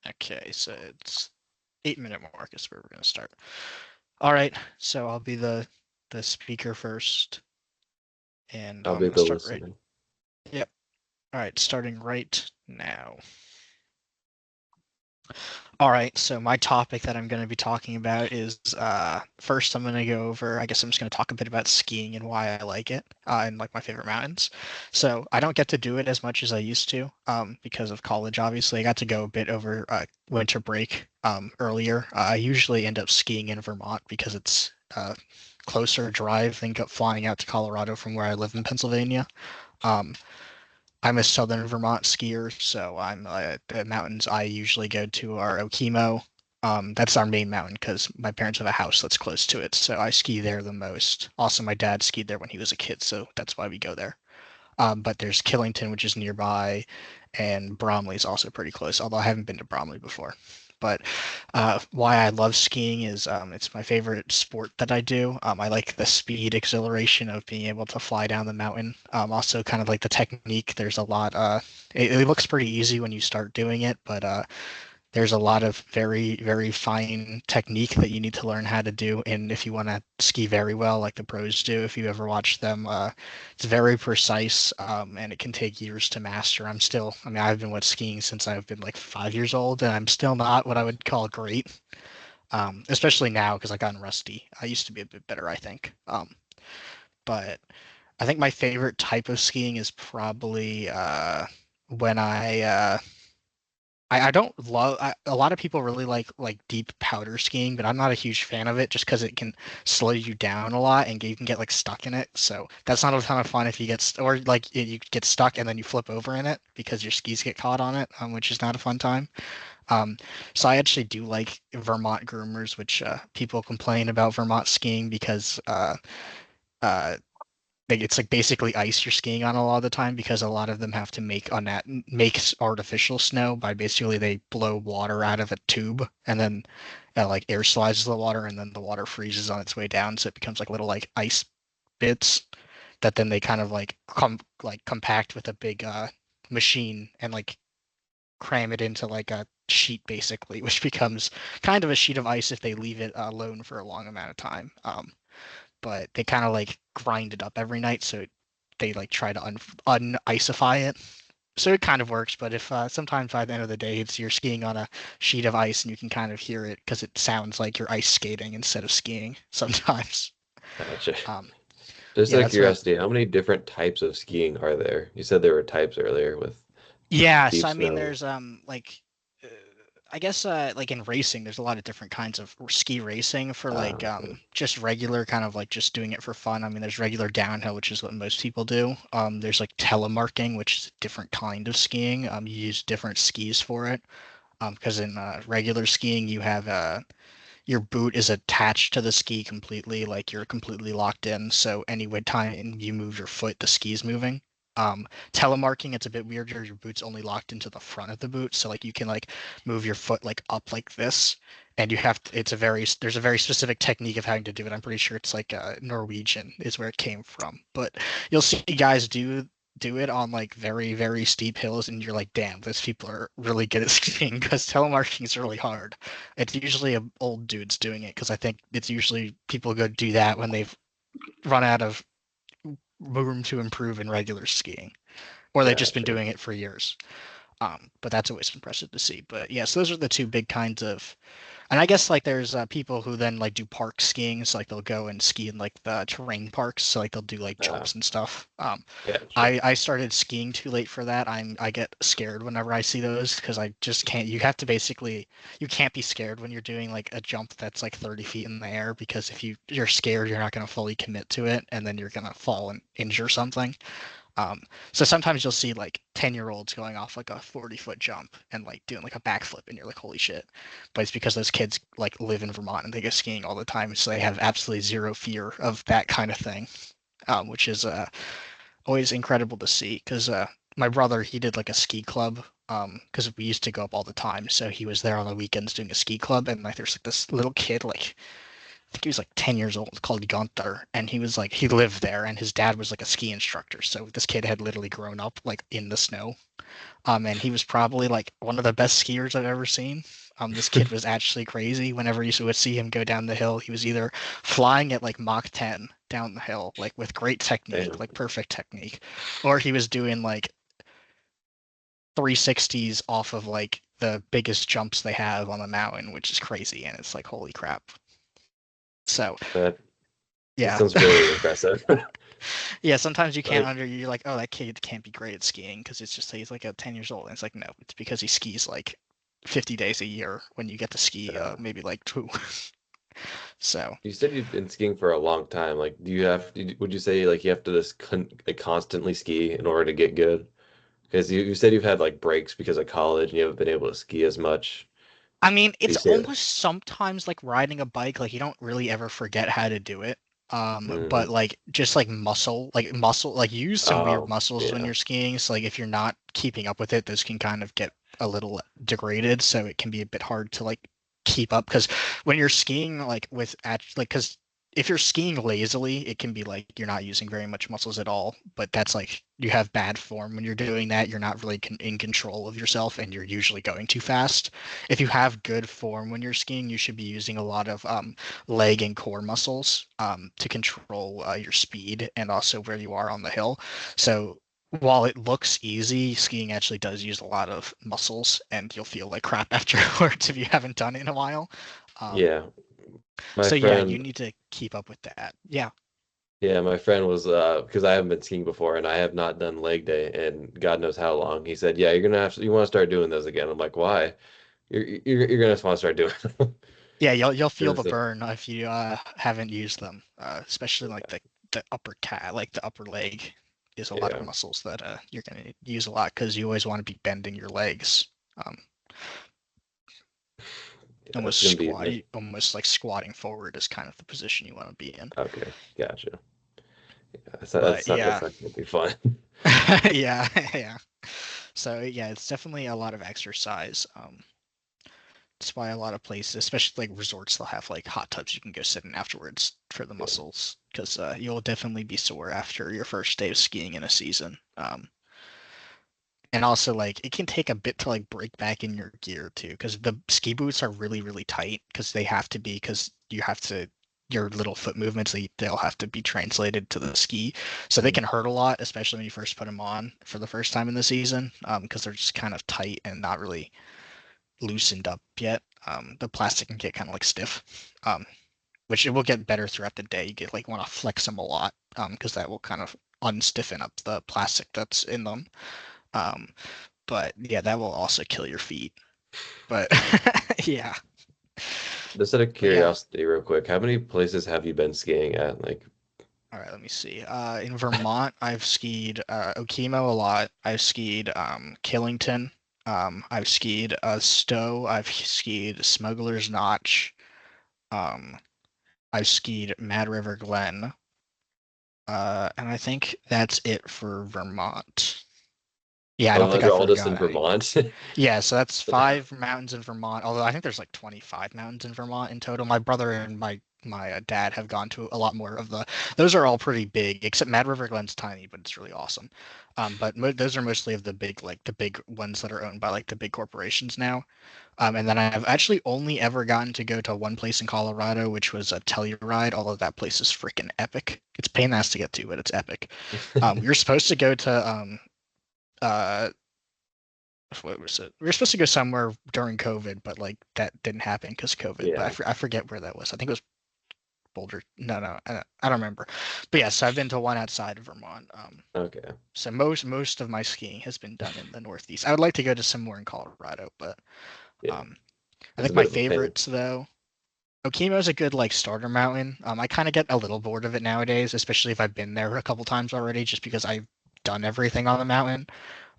Okay, so it's 8 minute mark is where we're gonna start. All right, so I'll be the speaker first, and I'll I'm be gonna the start right. listener. Yep. All right, starting right now. All right, so my topic that I'm going to be talking about is first I'm going to go over, I guess I'm just going to talk a bit about skiing and why I like it and like my favorite mountains. So I don't get to do it as much as I used to because of college, obviously. I got to go a bit over winter break earlier. I usually end up skiing in Vermont because it's closer drive than flying out to Colorado from where I live in Pennsylvania. Um, I'm a southern Vermont skier, so I'm the mountains I usually go to are Okemo. That's our main mountain because my parents have a house that's close to it, so I ski there the most. Also, my dad skied there when he was a kid, so that's why we go there. But there's Killington, which is nearby, and Bromley is also pretty close, although I haven't been to Bromley before. But why I love skiing is it's my favorite sport that I do. I like the speed exhilaration of being able to fly down the mountain. Also, kind of like the technique. There's a lot. It looks pretty easy when you start doing it, but there's a lot of very, very fine technique that you need to learn how to do. And if you want to ski very well, like the pros do, if you ever watch them, it's very precise and it can take years to master. I mean, I've been wet skiing since I've been like 5 years old, and I'm still not what I would call great, especially now because I've gotten rusty. I used to be a bit better, I think. But I think my favorite type of skiing is probably when I don't love a lot of people really like deep powder skiing, but I'm not a huge fan of it just because it can slow you down a lot and you can get like stuck in it. So that's not a ton of fun if you or like you get stuck and then you flip over in it because your skis get caught on it, which is not a fun time. Um, so I actually do like Vermont groomers, which people complain about Vermont skiing because uh, like it's like basically ice you're skiing on a lot of the time because a lot of them have to make artificial snow by basically they blow water out of a tube and then like air slides the water and then the water freezes on its way down so it becomes like little like ice bits that then they kind of like compact with a big machine and like cram it into like a sheet basically, which becomes kind of a sheet of ice if they leave it alone for a long amount of time. But they kind of like grind it up every night, so they like try to unicify it. So it kind of works, but if sometimes by the end of the day it's you're skiing on a sheet of ice and you can kind of hear it because it sounds like you're ice skating instead of skiing sometimes. Gotcha. Um, Just yeah, out of that's what I. curiosity, how many different types of skiing are there? You said there were types earlier with Yeah, so deep I mean, snow. there's uh, I guess like in racing, there's a lot of different kinds of ski racing for like Okay. just regular kind of like just doing it for fun. I mean, there's regular downhill, which is what most people do. There's like telemarking, which is a different kind of skiing. You use different skis for it. Because in regular skiing, you have your boot is attached to the ski completely, like you're completely locked in. So any time you move your foot, the ski's moving. Telemarking, it's a bit weirder. Your boot's only locked into the front of the boot, so like you can like move your foot like up like this, and there's a very specific technique of having to do it. I'm pretty sure it's like Norwegian is where it came from, but you'll see guys do it on like very, very steep hills, and you're like, damn, those people are really good at skiing because telemarking is really hard. It's usually old dudes doing it because I think it's usually people go do that when they've run out of room to improve in regular skiing, or they've just been Gotcha. doing it for years. But that's always impressive to see. But yes, those are the two big kinds of and I guess like there's people who then like do park skiing, so like they'll go and ski in like the terrain parks, so like they'll do like Uh, jumps and stuff. gotcha. I started skiing too late for that. I get scared whenever I see those because I just can't. You have to basically you can't be scared when you're doing like a jump that's like 30 feet in the air because if you're scared, you're not going to fully commit to it, and then you're going to fall and injure something. Um, so sometimes you'll see like 10-year-olds going off like a 40-foot jump and like doing like a backflip and you're like, holy shit. But it's because those kids like live in Vermont and they go skiing all the time. So they have absolutely zero fear of that kind of thing, which is always incredible to see. Because my brother, he did like a ski club because we used to go up all the time. So he was there on the weekends doing a ski club. And like there's like this little kid like think he was like 10 years old, called Gunther, and he was like he lived there, and his dad was like a ski instructor. So this kid had literally grown up like in the snow. And he was probably like one of the best skiers I've ever seen. This kid was actually crazy. Whenever you would see him go down the hill, he was either flying at like Mach 10 down the hill, like with great technique, Damn. like perfect technique, or he was doing like 360s off of like the biggest jumps they have on the mountain, which is crazy. And it's like, holy crap. So, That that yeah. sounds really impressive. Yeah, sometimes you can't Like, under you're like, oh, that kid can't be great at skiing because it's just he's like a 10 years old. And it's like, no, it's because he skis like 50 days a year when you get to ski uh, maybe like two. So, you said you've been skiing for a long time. Like, would you say like you have to just like constantly ski in order to get good? Because you said you've had like breaks because of college and you haven't been able to ski as much. I mean, Do it's you say that? almost sometimes like riding a bike, like you don't really ever forget how to do it. But Hmm. like just like muscle, like you use some weird Oh, muscles when yeah. you're skiing. So like if you're not keeping up with it, those can kind of get a little degraded. So it can be a bit hard to like keep up because when you're skiing like because if you're skiing lazily, it can be like you're not using very much muscles at all. But that's like you have bad form when you're doing that. You're not really in control of yourself, and you're usually going too fast. If you have good form when you're skiing, you should be using a lot of leg and core muscles to control your speed and also where you are on the hill. So while it looks easy, skiing actually does use a lot of muscles, and you'll feel like crap afterwards if you haven't done it in a while. Um, Yeah. My so yeah, you friend, need to keep up with that. Yeah. yeah, my friend was because I haven't been skiing before and I have not done leg day and God knows how long. He said, "Yeah, you want to start doing those again." I'm like, "Why?" You're gonna just want to start doing them. Yeah, you'll feel the There's burn if you haven't used them, especially like yeah, the upper cat, like the upper leg is a lot of yeah, muscles that you're gonna use a lot because you always want to be bending your legs. Um, yeah, almost that's gonna be squat, almost like squatting forward is kind of the position you want to be in. okay. Gotcha. Yeah, But that's yeah, not gonna be fun. yeah, yeah. So yeah, it's definitely a lot of exercise. That's why a lot of places, especially like resorts, they'll have like hot tubs you can go sit in afterwards for the Yeah. muscles because you'll definitely be sore after your first day of skiing in a season. And also like it can take a bit to like break back in your gear too because the ski boots are really really tight because they have to be because you have to your little foot movements they'll have to be translated to the ski so they Mhm. can hurt a lot especially when you first put them on for the first time in the season because they're just kind of tight and not really loosened up yet. The plastic can get kind of like stiff, which it will get better throughout the day. You get like want to flex them a lot because that will kind of unstiffen up the plastic that's in them. Um, but yeah, that will also kill your feet. But yeah, Just out of but yeah. curiosity, real quick, how many places have you been skiing at? Like, All right, let me see. In Vermont, I've skied Okemo a lot. I've skied Killington. I've skied Stowe. I've skied Smuggler's Notch. Um, I've skied Mad River Glen. And I think that's it for Vermont. Yeah, I oh, don't think those I are all just in forgot any. Vermont. Yeah, so that's 5 mountains in Vermont. Although I think there's like 25 mountains in Vermont in total. My brother and my dad have gone to a lot more of the. Those are all pretty big, except Mad River Glen's tiny, but it's really awesome. But those are mostly of the big like the big ones that are owned by like the big corporations now. And then I've actually only ever gotten to go to one place in Colorado, which was a Telluride, although that place is freaking epic. It's a pain in the ass to get to, but it's epic. We were supposed to go to uh what was it? We were supposed to go somewhere during COVID, but like that didn't happen because COVID. But Yeah. I forget where that was. I think it was Boulder. No, I don't remember. But yes, I've been to one outside of Vermont. Okay. So most of my skiing has been done in the Northeast. I would like to go to some more in Colorado, but Yeah. um, I It's a think bit my of a pain. favorites though Okemo is a good like starter mountain. I kind of get a little bored of it nowadays, especially if I've been there a couple times already, just because I've done everything on the mountain.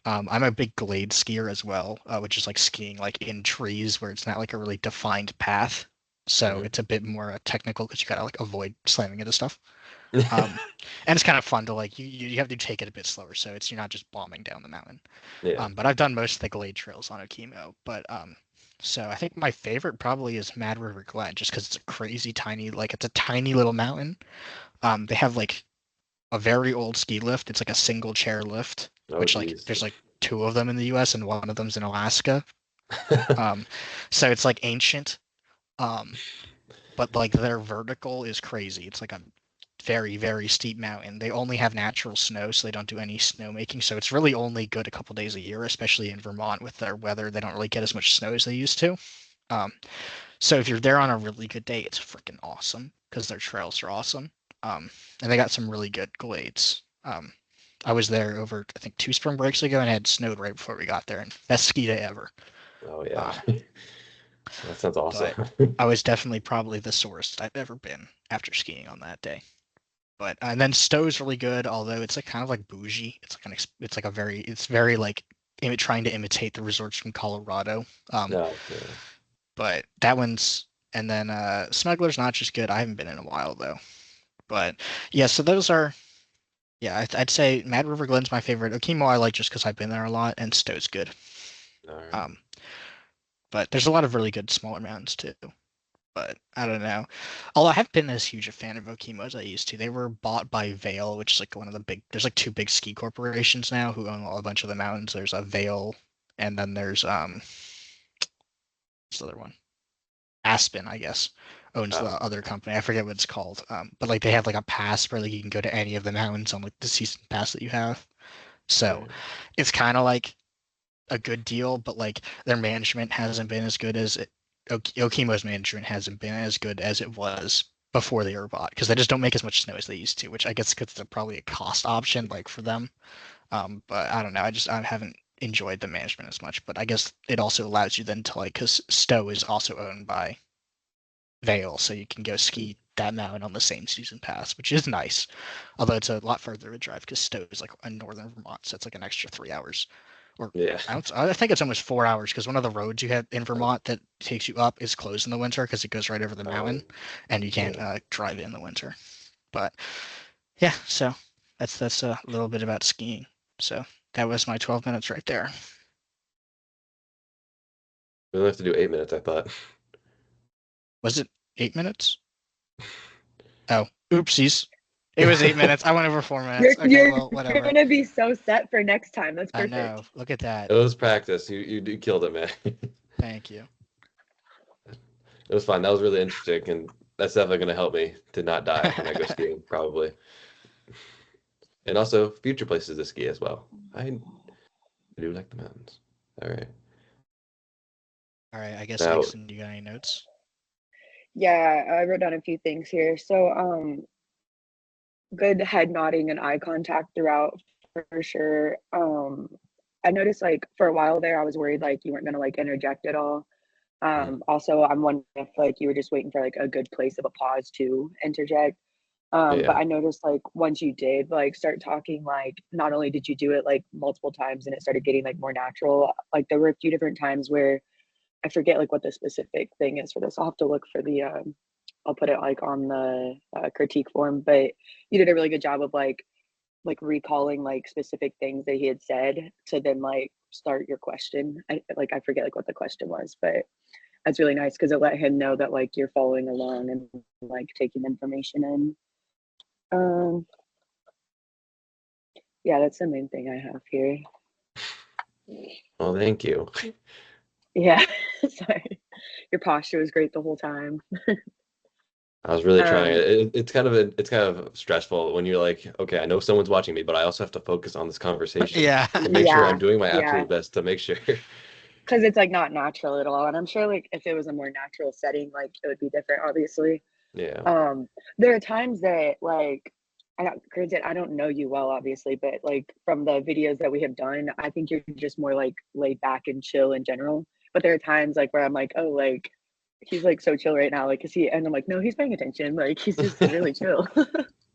I'm a big glade skier as well, which is like skiing like in trees where it's not like a really defined path. So Hmm. it's a bit more technical because you gotta like avoid slamming into stuff. Um, and it's kind of fun to like you have to take it a bit slower, so it's you're not just bombing down the mountain. Yeah. But I've done most of the glade trails on Okemo. But so I think my favorite probably is Mad River Glen, just because it's a crazy tiny, like it's a tiny little mountain. They have like a very old ski lift. It's like a single chair lift, Oh, which like geez. there's like two of them in the U.S. and one of them's in Alaska. Um, so it's like ancient. Um, but like their vertical is crazy. It's like a very, very steep mountain. They only have natural snow, so they don't do any snowmaking. So it's really only good a couple days a year, especially in Vermont with their weather. They don't really get as much snow as they used to. Um, so if you're there on a really good day, it's freaking awesome because their trails are awesome. And they got some really good glades. I was there over, I think, two spring breaks ago and it had snowed right before we got there, and best ski day ever. Oh yeah. Um, That sounds awesome. but I was definitely probably the sorest I've ever been after skiing on that day. But and then Stowe's really good, although it's like kind of like bougie. It's like it's like a very it's very like trying to imitate the resorts from Colorado. No, yeah. But that one's and then Smuggler's Notch is good. I haven't been in a while though. But yeah, so those are yeah. I'd say Mad River Glen's my favorite. Okemo I like just because I've been there a lot, and Stowe's good. All right. Um, but there's a lot of really good smaller mountains too. But I don't know. Although I haven't been as huge a fan of Okemo as I used to. They were bought by Vail, which is like one of the big. There's like two big ski corporations now who own a bunch of the mountains. There's a Vail, and then there's what's the other one? Aspen, I guess, owns the Oh, other company. I forget what it's called. But like they have like a pass where like you can go to any of the mountains on like the season pass that you have. So right. it's kind of like a good deal, but like their management hasn't been as good as it. Okemo's management hasn't been as good as it was before they were bought because they just don't make as much snow as they used to, which I guess because it's probably a cost option like for them. But I don't know. I haven't enjoyed the management as much, but I guess it also allows you then to like because Stowe is also owned by Vale, so you can go ski that mountain on the same season pass, which is nice. Although it's a lot further to drive because Stowe is like in northern Vermont, so it's like an extra 3 hours. Or Yeah. I think it's almost 4 hours because one of the roads you have in Vermont that takes you up is closed in the winter because it goes right over the Oh, mountain, and you can't yeah. drive in the winter. But yeah, so that's a little bit about skiing. So that was my 12 minutes right there. We only have to do 8 minutes, I thought. Was it 8 minutes? Oh, oopsies. It was 8 minutes. I went over 4 minutes. Okay, You're well, whatever. gonna be so set for next time. That's I perfect. know. Look at that. It was practice. You killed it, man. Thank you. It was fun. That was really interesting, and that's definitely going to help me to not die when I go skiing, probably. And also future places to ski as well. I do like the mountains. All right. All right, I guess Now, Langston, you got any notes? Yeah, I wrote down a few things here. So, good head nodding and eye contact throughout for sure. I noticed like for a while there, I was worried like you weren't gonna like interject at all. mm, Also, I'm wondering if like you were just waiting for like a good place of a pause to interject. But yeah, I noticed like once you did like start talking, like not only did you do it like multiple times and it started getting like more natural, like there were a few different times where I forget like what the specific thing is for this. I'll have to look for the I'll put it like on the critique form, but you did a really good job of like recalling like specific things that he had said to then like start your question. I forget like what the question was, but that's really nice because it let him know that like you're following along and like taking information in. Um yeah, that's the main thing I have here. well, thank you. Yeah, sorry. Your posture was great the whole time. I was really trying. Um It's kind of stressful when you're like, okay, I know someone's watching me, but I also have to focus on this conversation Yeah. and make sure I'm yeah, doing my yeah. absolute best to make sure. Because it's like not natural at all. And I'm sure like if it was a more natural setting, like it would be different, obviously. Yeah. Um, there are times that like granted, I don't know you well, obviously, but like from the videos that we have done, I think you're just more like laid back and chill in general. But there are times like where I'm like, oh, like he's like so chill right now. Like, is he? And I'm like, no, he's paying attention. Like, he's just really chill.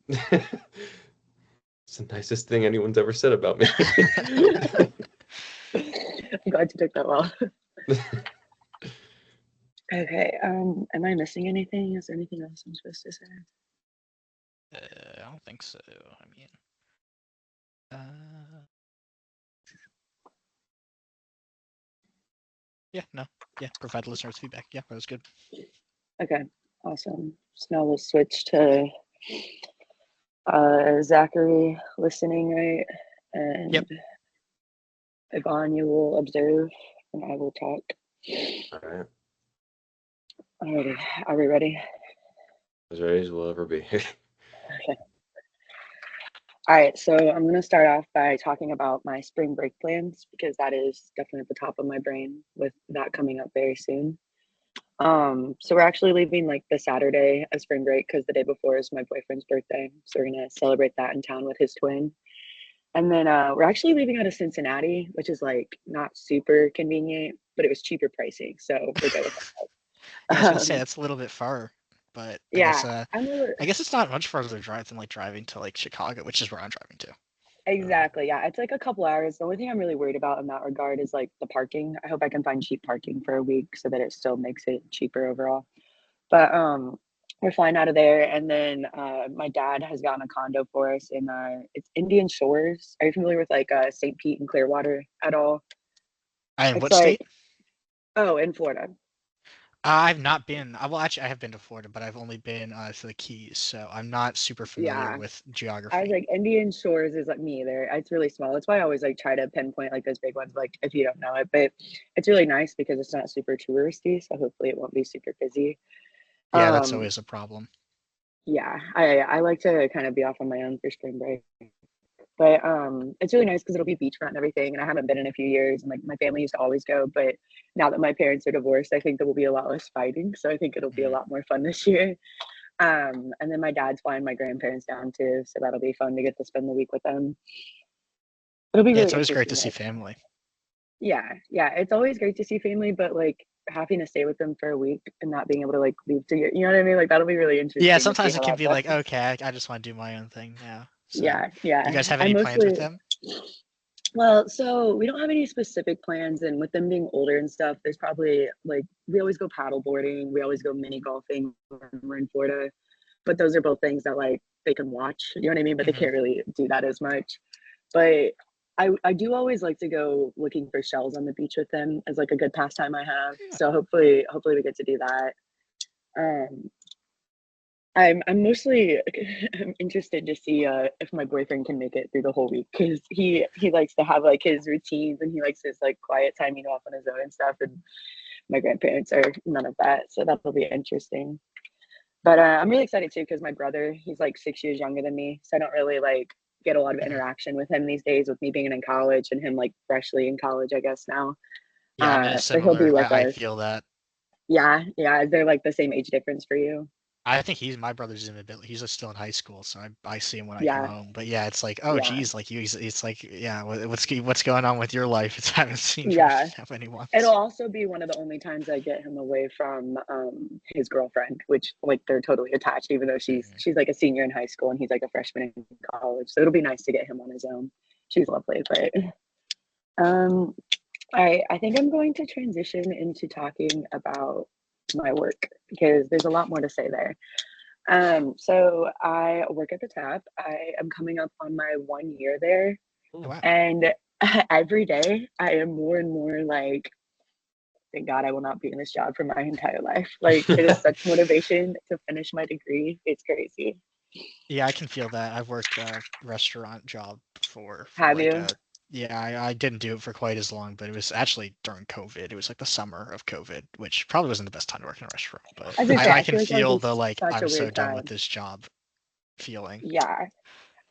It's the nicest thing anyone's ever said about me. I'm glad you took that well. Okay. Am I missing anything? Is there anything else I'm supposed to say? I don't think so. I mean, yeah, no, yeah. Provide listeners feedback. Yeah, that was good. Okay. Awesome. So now we'll switch to Zachary listening, right? Yep. And Yvonne, you will observe and I will talk. All right. Alrighty, are we ready? As ready as we'll ever be. Okay. All right, so I'm going to start off by talking about my spring break plans because that is definitely at the top of my brain with that coming up very soon. So we're actually leaving like the Saturday of spring break because the day before is my boyfriend's birthday. So we're gonna celebrate that in town with his twin. And then we're actually leaving out of Cincinnati, which is like not super convenient, but it was cheaper pricing. So we're good with Yeah, I was gonna that. say that's a little bit far, but Yeah, I'm a, I guess it's not much farther drive than like driving to like Chicago, which is where I'm driving to. exactly. Yeah, it's like a couple hours. The only thing I'm really worried about in that regard is like the parking. I hope I can find cheap parking for a week so that it still makes it cheaper overall. But we're flying out of there, and then my dad has gotten a condo for us in it's Indian Shores. Are you familiar with like St. Pete and Clearwater at all? And It's what like, state? oh, in Florida. I've not been. Well, actually, I have been to Florida, but I've only been to the Keys, so I'm not super familiar Yeah, with I was geography. like, Indian Shores is like me either. It's really small. That's why I always like try to pinpoint like those big ones, like if you don't know it. But it's really nice because it's not super touristy, so hopefully it won't be super busy. Yeah, that's Um, always a problem. yeah, I like to kind of be off on my own for spring break. But it's really nice because it'll be beachfront and everything. And I haven't been in a few years. And like my family used to always go, but now that my parents are divorced, I think there will be a lot less fighting. So I think it'll be a Mhm. lot more fun this year. And then my dad's flying my grandparents down too, so that'll be fun to get to spend the week with them. It'll be Yeah, it's really always great to interesting. see Like, family. yeah, it's always great to see family, but like having to stay with them for a week and not being able to like leave to you know what I mean? Like that'll be really Yeah, interesting to see sometimes it how can that be like, goes. okay, I just want to do my own thing now. So, you Yeah. guys have I any plans with mostly them? Well, so we don't have any specific plans, and with them being older and stuff, there's probably like we always go paddle boarding, we always go mini golfing when we're in Florida, but those are both things that like they can watch, you know what I mean? But they Hmm. can't really do that as much. But I do always like to go looking for shells on the beach with them as like a good pastime I have. Yeah. So hopefully we get to do that. Um, I'm mostly I'm interested to see if my boyfriend can make it through the whole week because he likes to have like his routines and he likes his like quiet time, off on his own and stuff. And my grandparents are none of that, so that'll be interesting. But I'm really excited too because my brother he's like 6 years younger than me, so I don't really like get a lot of Mhm. interaction with him these days. With me being in college and him like freshly in college, I guess now. Yeah, I'm So he'll be similar. with I us. feel that. Yeah. Is there like the same age difference for you? I think my brother's in a bit. He's still in high school, so I see him when I come Yeah, home. But yeah, it's like, oh yeah, geez, like it's like, yeah, what's going on with your life? It's I haven't seen you in yeah. how many It'll months? also be one of the only times I get him away from his girlfriend, which like they're totally attached, even though she's Mhm. she's like a senior in high school and he's like a freshman in college. So it'll be nice to get him on his own. She's lovely, but um, I think I'm going to transition into talking about my work because there's a lot more to say there. So I work at the Tap. I am coming up on my 1 year there, Oh wow. and every day I am more and more like thank God I will not be in this job for my entire life. Like it is such motivation to finish my degree. It's crazy. Yeah, I can feel that. I've worked a restaurant job before for Have like you? a yeah, I didn't do it for quite as long, but it was actually during COVID. It was like the summer of COVID, which probably wasn't the best time to work in a restaurant, but As I say, I I can feel like that would feel be the like such I'm a so weird done with time. this job feeling. Yeah.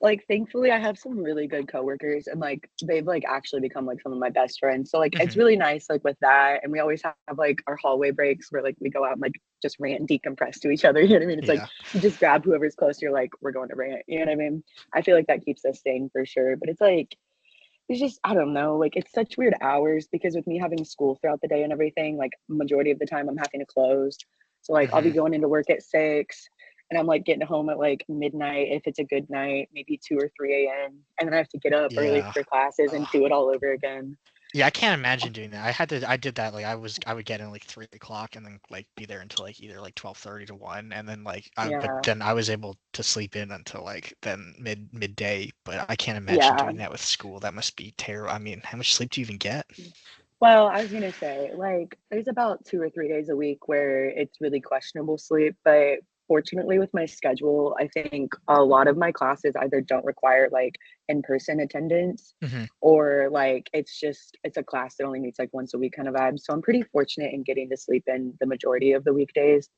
Like thankfully I have some really good coworkers and like they've like actually become like some of my best friends. So like it's Hmm. really nice like with that. And we always have like our hallway breaks where like we go out and like just rant and decompress to each other. You know what I mean? It's like Yeah. you just grab whoever's close, you're like, we're going to rant. You know what I mean? I feel like that keeps us sane for sure. But it's like it's just I don't know, like it's such weird hours because with me having school throughout the day and everything, like majority of the time I'm having to close. So like I'll be Hmm. going into work at 6 and I'm like getting home at like midnight if it's a good night, maybe 2 or 3 a.m. And then I have to get up early Yeah. for classes and Ugh. do it all over again. Yeah, I can't imagine doing that. I did that. Like I would get in like 3 o'clock and then like be there until like either like 12:30 to 1, and then but Yeah. then I was able to sleep in until like then midday. But I can't imagine Yeah. doing that with school. That must be terrible. I mean, how much sleep do you even get? Well, I was gonna say, like, there's about 2 or 3 days a week where it's really questionable sleep, but fortunately with my schedule, I think a lot of my classes either don't require like in-person attendance Hmm. or like it's a class that only meets like once a week kind of vibe. So I'm pretty fortunate in getting to sleep in the majority of the weekdays.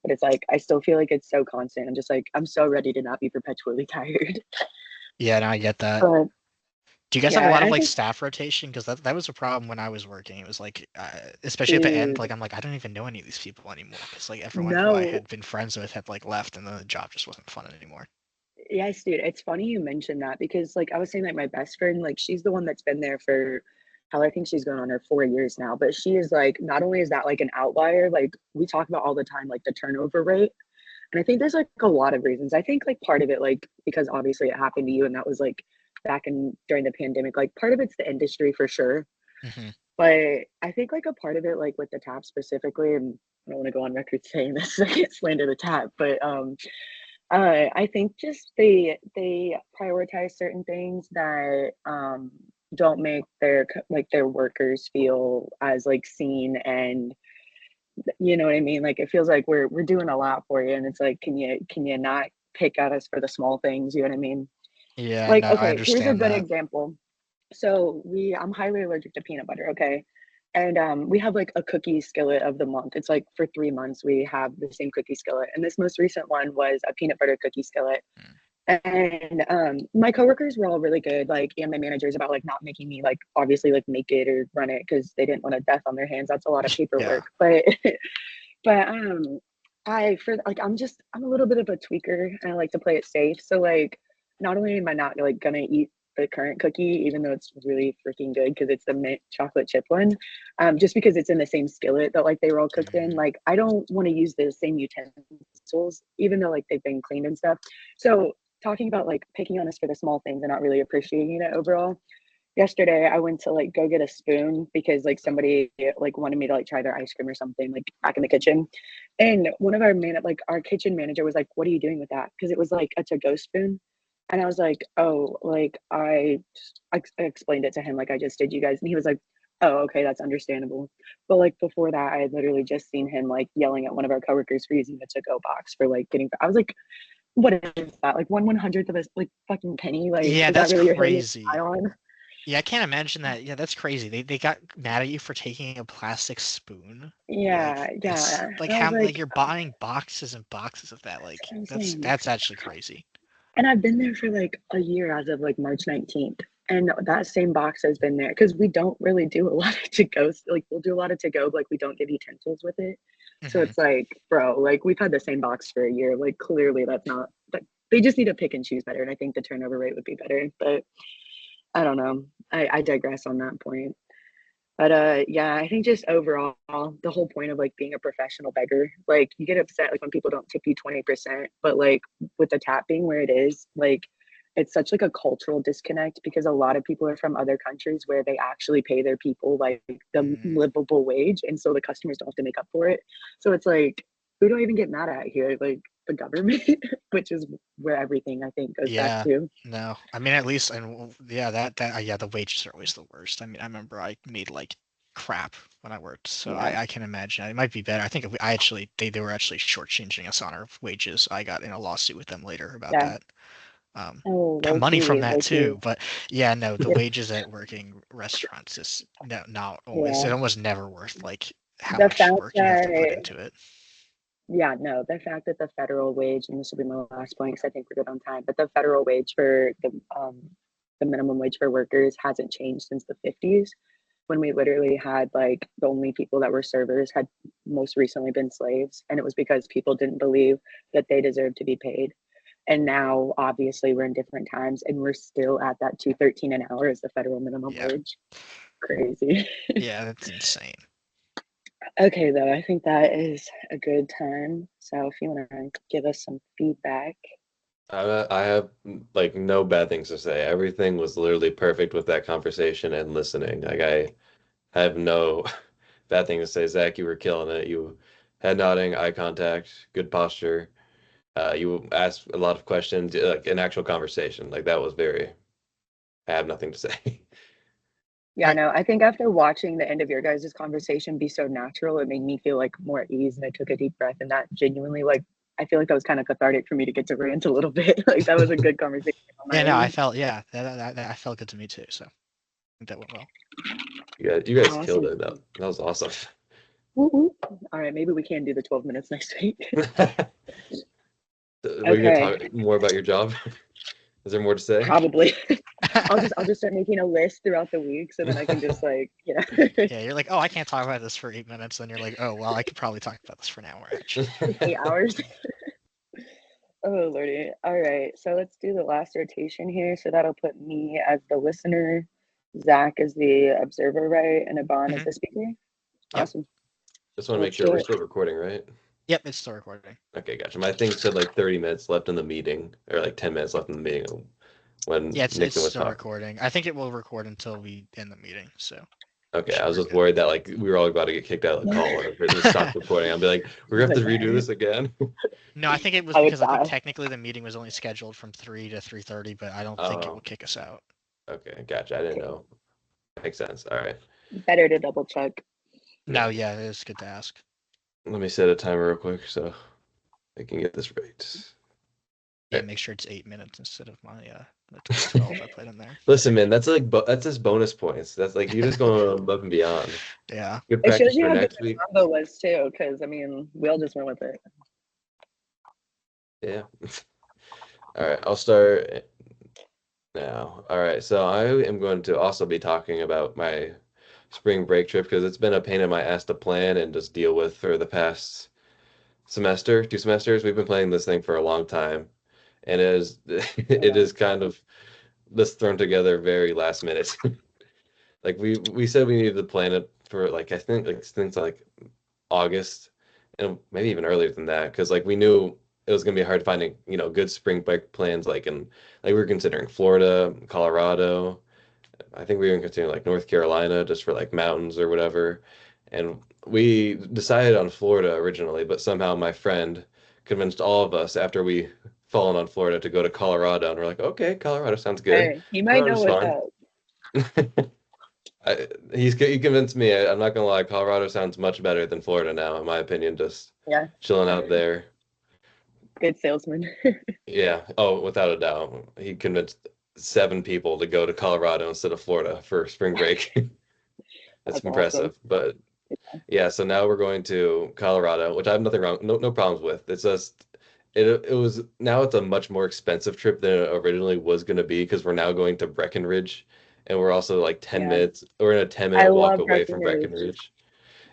But it's like I still feel like it's so constant. I'm just like I'm so ready to not be perpetually tired. Yeah, and I get that. But Do you guys have a yeah, lot and of I like think staff rotation? Because that was a problem when I was working. It was like, especially at the end, dude, like I'm like I don't even know any of these people anymore because like everyone who I no. had been friends with had like left, and then the job just wasn't fun anymore. Yes, dude. It's funny you mentioned that because like I was saying like my best friend, like she's the one that's been there for hell, I think she's going on her 4 years now. But she is like not only is that like an outlier, like we talk about all the time, like the turnover rate. And I think there's like a lot of reasons. I think like part of it, like because obviously it happened to you and that was like back in during the pandemic, like part of it's the industry for sure. Hmm. But I think like a part of it, like with the tap specifically, and I don't want to go on record saying this, I can't slander the tap, but I think just they prioritize certain things that don't make like their workers feel as like seen, and you know what I mean. Like it feels like we're doing a lot for you, and it's like can you not pick at us for the small things? You know what I mean? Yeah, Like no, I okay, here's a understand good that. example. So I'm highly allergic to peanut butter. Okay. And we have like a cookie skillet of the month. It's like for 3 months we have the same cookie skillet. And this most recent one was a peanut butter cookie skillet. Mm. And my coworkers were all really good, like, and my managers about like not making me like obviously like make it or run it because they didn't want a death on their hands. That's a lot of Yeah. paperwork. But but I for like I'm a little bit of a tweaker and I like to play it safe. So like not only am I not like gonna eat the current cookie, even though it's really freaking good because it's the mint chocolate chip one, just because it's in the same skillet that like they were all cooked in. Mhm. Like I don't want to use the same utensils, even though like they've been cleaned and stuff. So talking about like picking on us for the small things and not really appreciating it overall, yesterday I went to like go get a spoon because like somebody like wanted me to like try their ice cream or something like back in the kitchen. And one of our kitchen manager was like, "What are you doing with that?" Because it was like a to-go spoon. And I was like, "Oh, like I explained it to him like I just did you guys." And he was like, "Oh, okay, that's understandable." But like before that, I had literally just seen him like yelling at one of our coworkers for using the to-go box for like getting. I was like, "What is that? Like 1/100th of a like fucking penny? Like Yeah, is that that's really your hill you crazy. die on?" Yeah, I can't imagine that. Yeah, that's crazy. They got mad at you for taking a plastic spoon. Like Yeah, it's yeah. like And I was how like like, you're buying boxes and boxes of that. Like that's insane. that's actually crazy. And I've been there for like a year as of like March 19th. And that same box has been there because we don't really do a lot of to go. Like we'll do a lot of to go, but like we don't give utensils with it. So Hmm. it's like, bro, like we've had the same box for a year. Like clearly that's not that they just need to pick and choose better. And I think the turnover rate would be better. But I don't know. I digress on that point. But yeah, I think just overall, the whole point of like being a professional beggar, like you get upset like when people don't tip you 20%, but like with the tap being where it is, like it's such like a cultural disconnect because a lot of people are from other countries where they actually pay their people like the Mm, livable wage, and so the customers don't have to make up for it. So it's like who do I even get mad at here? Like the government, which is where everything I think goes back yeah. to. No, I mean at least and yeah that yeah the wages are always the worst. I mean I remember I made like crap when I worked, so Yeah, I can imagine it might be better. I think if I actually they were actually shortchanging us on our wages. I got in a lawsuit with them later about yeah. that. Oh, Got low money from key, that low key. too, but yeah, no, the Yeah, wages at working restaurants is no, not always. yeah. It almost never worth like how The much fact work you have to put that into it. yeah, no, the fact that the federal wage, and this will be my last point because I think we're good on time, but the federal wage for the minimum wage for workers hasn't changed since the 50s when we literally had like the only people that were servers had most recently been slaves, and it was because people didn't believe that they deserved to be paid. And now obviously we're in different times and we're still at that 213 an hour as the federal minimum Yeah, wage. Crazy. yeah, that's insane. Okay, though, I think that is a good time. So if you want to give us some feedback. I have like no bad things to say. Everything was literally perfect with that conversation and listening. Like I have no bad thing to say. Zach, you were killing it. You head nodding, eye contact, good posture. You asked a lot of questions, like an actual conversation. Like that was very. I have nothing to say. All Yeah, right, no, I think after watching the end of your guys' conversation be so natural, it made me feel like more at ease and I took a deep breath and that genuinely like I feel like that was kind of cathartic for me to get to rant a little bit. Like that was a good conversation on my Yeah, no, I end. felt that felt good to me too. So I think that went well. You guys killed Awesome. it. That was awesome. Woo woo. All right, maybe we can do the 12 minutes next week. Were you gonna talk more about your job? Is there more to say? Probably. I'll just start making a list throughout the week so then I can just like, Yeah, you're like, oh, I can't talk about this for 8 minutes. Then you're like, oh, well, I could probably talk about this for an hour, actually. 8 hours. Oh lordy. All right. So let's do the last rotation here. So that'll put me as the listener, Zach as the observer, right? And Aban as the speaker. Yep. Awesome. Just want to make Let's sure do we're it. still recording, right? Yep, it's still recording. Okay, gotcha. My thing said like 30 minutes left in the meeting, or like 10 minutes left in the meeting when Yeah, it's Nixon was still talking. recording. I think it will record until we end the meeting. So Okay, should I was be just good. worried that like we were all about to get kicked out of the call or if it just stopped recording. I'll be like, we're gonna have to redo this again. No, I think it was I would because I think die. technically the meeting was only scheduled from 3 to 3:30, but I don't think it will Oh, kick us out. okay, gotcha. I didn't Okay. know. Makes sense. All right. Better to double check. No, yeah, it is good to ask. Let me set a timer real quick so I can get this right. Yeah, make sure it's 8 minutes instead of my the 12 I put in there. Listen, man, that's like that's just bonus points. That's like you're just going above and beyond. Yeah. Good It practice shows you for how good next the week. combo was too, because I mean, we all just went with it. Yeah. All right, I'll start now. All right, so I am going to also be talking about my spring break trip because it's been a pain in my ass to plan and just deal with for the past semester, 2 semesters. We've been playing this thing for a long time, and it is it Yeah. is kind of just thrown together very last minute. Like we said we needed to plan it for like I think like since like August and maybe even earlier than that because like we knew it was gonna be hard finding good spring break plans like like we were considering Florida, Colorado. I think we were considering like North Carolina just for like mountains or whatever. And we decided on Florida originally, but somehow my friend convinced all of us after we fallen on Florida to go to Colorado, and we're like, okay, Colorado sounds good. Hey, you might know Colorado's what's fun. up. He convinced me. I'm not gonna lie, Colorado sounds much better than Florida now, in my opinion. Just Yeah. chilling out there. Good salesman. Yeah. Oh, without a doubt, he convinced 7 people to go to Colorado instead of Florida for spring break. That's That's awesome. impressive. But yeah, so now we're going to Colorado, which I have nothing wrong, no problems with. It's just it was now it's a much more expensive trip than it originally was going to be because we're now going to Breckenridge, and we're also like 10 Yeah. minutes. We're in a 10 I minute walk love away from Breckenridge. Breckenridge.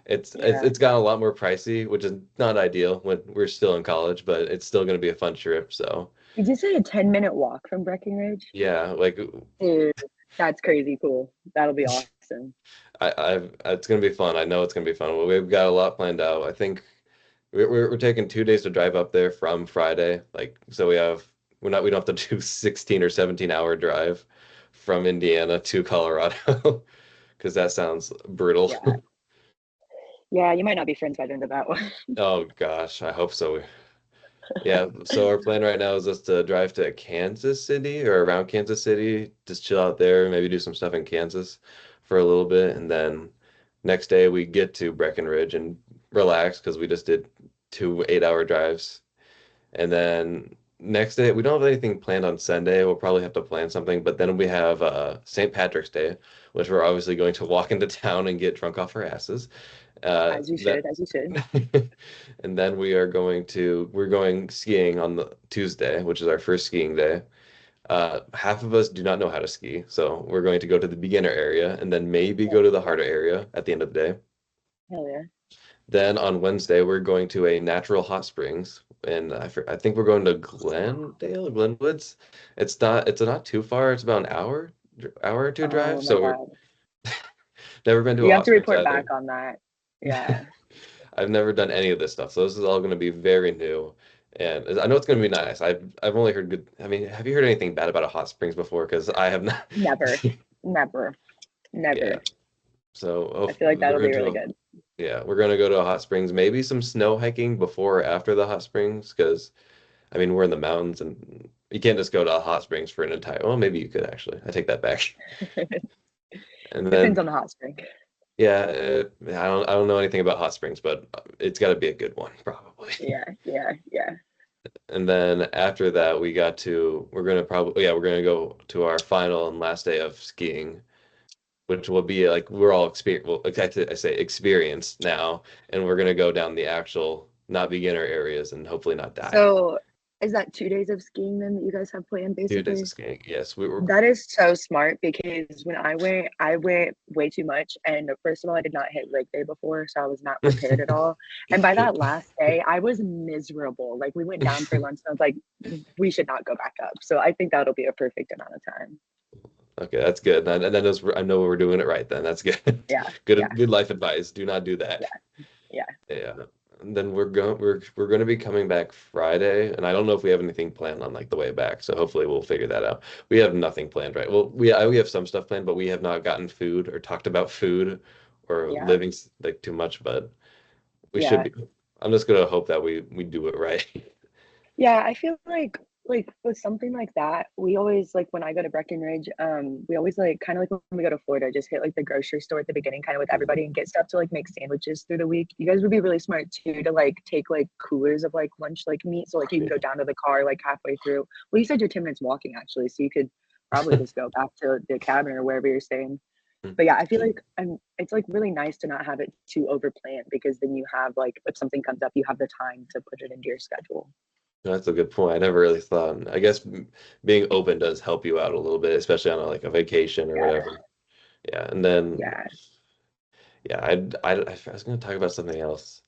It's it's Yeah. it's gotten a lot more pricey, which is not ideal when we're still in college, but it's still going to be a fun trip. So Did you say a 10-minute walk from Breckenridge? yeah, like Dude, that's crazy cool. That'll be awesome. it's going to be fun. I know it's going to be fun. We've got a lot planned out. I think we're taking 2 days to drive up there from Friday. Like so we don't have to do 16 or 17 hour drive from Indiana to Colorado because that sounds brutal. Yeah. Yeah, you might not be friends by the end of that one. Oh gosh, I hope so. Yeah, so our plan right now is just to drive to Kansas City or around Kansas City, just chill out there, maybe do some stuff in Kansas for a little bit, and then next day we get to Breckenridge and relax because we just did 2 8 hour drives. And then next day we don't have anything planned on Sunday. We'll probably have to plan something, but then we have St. Patrick's Day, which we're obviously going to walk into town and get drunk off our asses. As you That should, as you should. and then we're going skiing on the Tuesday, which is our first skiing day. Half of us do not know how to ski, so we're going to go to the beginner area and then maybe go to the harder area at the end of the day. Hell yeah. Then on Wednesday, we're going to a natural hot springs, and I think we're going to Glenwoods. It's not too far. It's about an hour or two Oh drive. my So we're God. never been to a You have hot to springs report back either. on that. Yeah. I've never done any of this stuff, so this is all going to be very new. And I know it's going to be nice. I've only heard good. I mean, have you heard anything bad about a hot springs before? Because I have not. Never. Never. Yeah. Never. So I feel like that'll be really good. yeah, we're going to go to a hot springs. Maybe some snow hiking before or after the hot springs, because I mean we're in the mountains and you can't just go to a hot springs for an entire. Well, maybe you could actually. I take that back. And Depends then on the hot spring. yeah, I don't know anything about hot springs, but it's got to be a good one, probably. Yeah, yeah, yeah. And then after that, we're gonna go to our final and last day of skiing, which will be like we're all experience. Well, I say experience now, and we're gonna go down the actual not beginner areas and hopefully not die. So is that 2 days of skiing then that you guys have planned 2 days of basically? skiing. Yes, we were. That is so smart because when I went way too much. And first of all, I did not hit leg day before, so I was not prepared at all. And by that last day, I was miserable. Like we went down for lunch and I was like, we should not go back up. So I think that'll be a perfect amount of time. Okay, that's good. And then I know we're doing it right then. That's good. Yeah, yeah, Good life advice. Do not do that. yeah, yeah, Yeah. And then we're going to be coming back Friday, and I don't know if we have anything planned on like the way back. So hopefully we'll figure that out. We have nothing planned, right? Well, we have some stuff planned, but we have not gotten food or talked about food or yeah, living like too much, but we should yeah. be. I'm just gonna hope that we do it right. Yeah, I feel like with something like that, we always like when I go to Breckenridge, we always like kind of like when we go to Florida, just hit like the grocery store at the beginning, kind of with Mhm. everybody and get stuff to like make sandwiches through the week. You guys would be really smart too to like take like coolers of like lunch like meat, so like you can go down to the car like halfway through. Well, you said you're 10 minutes walking actually, so you could probably just go back to the cabin or wherever you're staying. But yeah, I feel like it's like really nice to not have it too over planned because then you have like if something comes up, you have the time to put it into your schedule. That's a good point. I never really thought. I guess being open does help you out a little bit, especially on like a vacation or Yeah, whatever. Yeah, and then yeah. yeah, I was gonna talk about something else.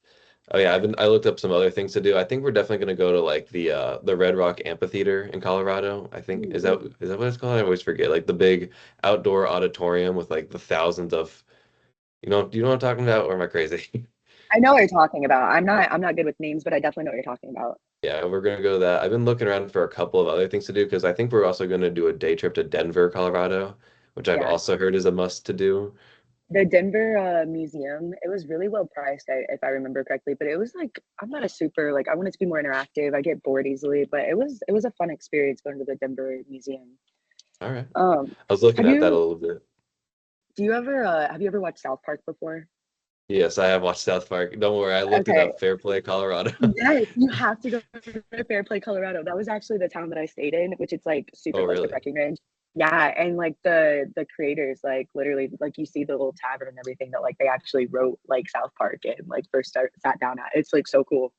Oh yeah, I looked up some other things to do. I think we're definitely gonna go to like the Red Rock Amphitheater in Colorado. I think Ooh. is that what it's called? I always forget. Like the big outdoor auditorium with like the thousands of do you know what I'm talking about, or am I crazy? I know what you're talking about. I'm not good with names, but I definitely know what you're talking about. Yeah, we're gonna go to that. I've been looking around for a couple of other things to do because I think we're also gonna do a day trip to Denver, Colorado, which I've Yeah. also heard is a must to do. The Denver Museum, it was really well priced, if I remember correctly, but it was like I'm not a super like I want it to be more interactive. I get bored easily, but it was a fun experience going to the Denver Museum. All right. Um, I was looking have at that a you little bit. do you ever have you ever watched South Park before? Yes, I have watched South Park. Don't worry, I looked it Okay. up. Fair Play, Colorado. Yes, you have to go to Fairplay, Colorado. That was actually the town that I stayed in, which it's like super Oh, close to really? Breckenridge. Yeah, and like the creators, like literally, like you see the little tavern and everything that like they actually wrote like South Park and like first sat down at. It's like so cool.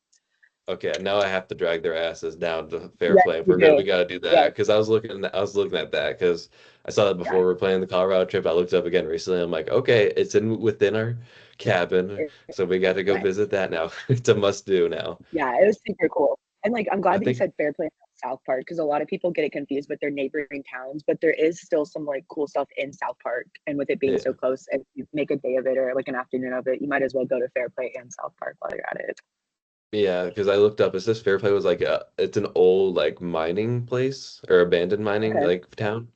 Okay, now I have to drag their asses down to Fair Yes, Play. you We do. gotta do Yes, that because I was looking at that because I saw that before yeah, we were planning the Colorado trip. I looked it up again recently. I'm like, okay, it's in within our cabin, it, so we got to go right. visit that now. It's a must do now. Yeah, it was super cool. And like I'm I glad that you think said Fairplay and South Park because a lot of people get it confused with their neighboring towns, but there is still some like cool stuff in South Park. And with it being so yeah, close, if you make a day of it or like an afternoon of it, you might as well go to Fairplay and South Park while you're at it. yeah, because I looked up. It says Fair Play was like it's an old like mining place or abandoned mining Okay. like town.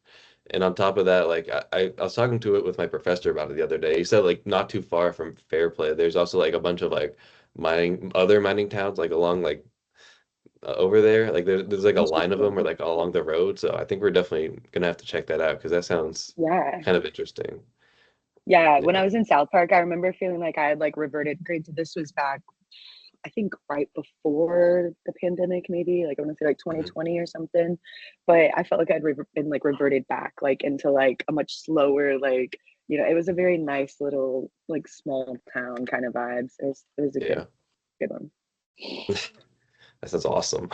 And on top of that, like I was talking to it with my professor about it the other day. He said like not too far from Fairplay, there's also like a bunch of like other mining towns like along like over there. Like there's like a line of them or Interesting. like all along the road. So I think we're definitely gonna have to check that out because that sounds Yeah. kind of interesting. Yeah. When I Yeah. was in South Park, I remember feeling like I had like reverted. Granted, this was back, I think, right before the pandemic, maybe like I want to say like Mhm. 2020 or something. But I felt like been like reverted back like into like a much slower, like, it was a very nice little like small town kind of vibes. It was a Yeah. good one. That sounds awesome.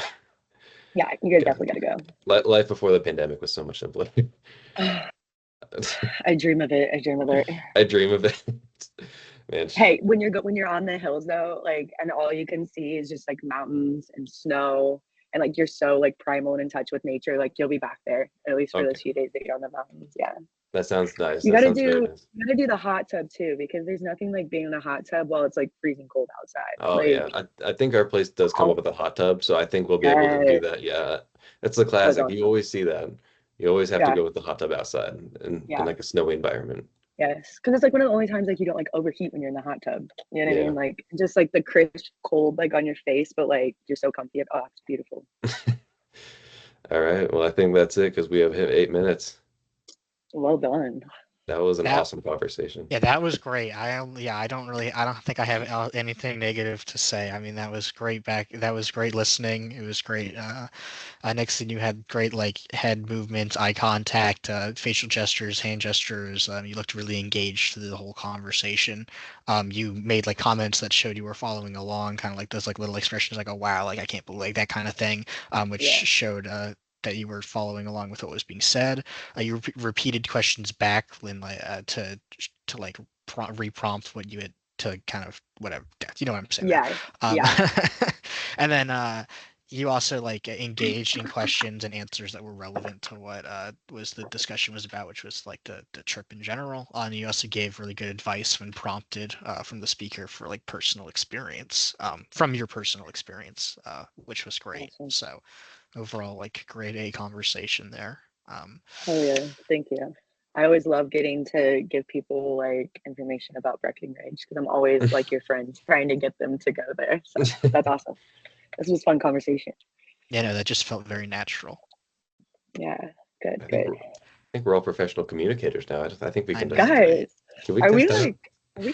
Yeah, you guys Yeah. definitely gotta Life before the pandemic was so much simpler. go. I dream of it. I dream of it. I dream of it. Man, Hey, when you're on the hills though, like, and all you can see is just like mountains and snow, and like you're so like primal and in touch with nature, like you'll be back there at least for okay. those few days that you're on the mountains. Yeah, That sounds nice. you That got to sounds very do nice. you got to do the hot tub too because there's nothing like being in a hot tub while it's like freezing cold outside. Oh Like, yeah, I think our place does come up oh with a hot tub, so I think we'll be able to do yes, that. Yeah, that's the that was classic. You awesome. always see that. You always have to Yeah, go with the hot tub outside in yeah, like a snowy environment. yes, because it's like one of the only times like you don't like overheat when you're in the hot tub. You know what I Yeah. mean? Like just like the crisp cold like on your face, but like you're so comfy. Oh, it's beautiful. All right. Well, I think that's it because we have hit 8 minutes. Well done. That was an That awesome conversation. Yeah, that was great. I don't think I have anything negative to say. I mean, that was great listening. It was great. Next thing you had great like head movements, eye contact, facial gestures, hand gestures. You looked really engaged through the whole conversation. You made like comments that showed you were following along, kind of like those like little expressions like, "Oh wow," like I can't believe like, that kind of thing, which Yeah. showed that you were following along with what was being said. You repeated questions back and like to like reprompt what you had to kind of whatever. You know what I'm saying there. Yeah. Um, Yeah. and then you also like engaged in questions and answers that were relevant to what was the discussion was about, which was like the trip in general. And you also gave really good advice when prompted from the speaker for like personal experience, from your personal experience, which was great. Awesome. So overall, like grade A conversation there. Oh yeah. Thank you. I always love getting to give people like information about Breckenridge because I'm always like your friend trying to get them to go there. So that's awesome. This was a fun conversation. Yeah, no, that just felt very natural. Yeah. Good. I think Good. we're, I think we're all professional communicators now. I think we I can know, just right? Guys, can we are we test out? like are we In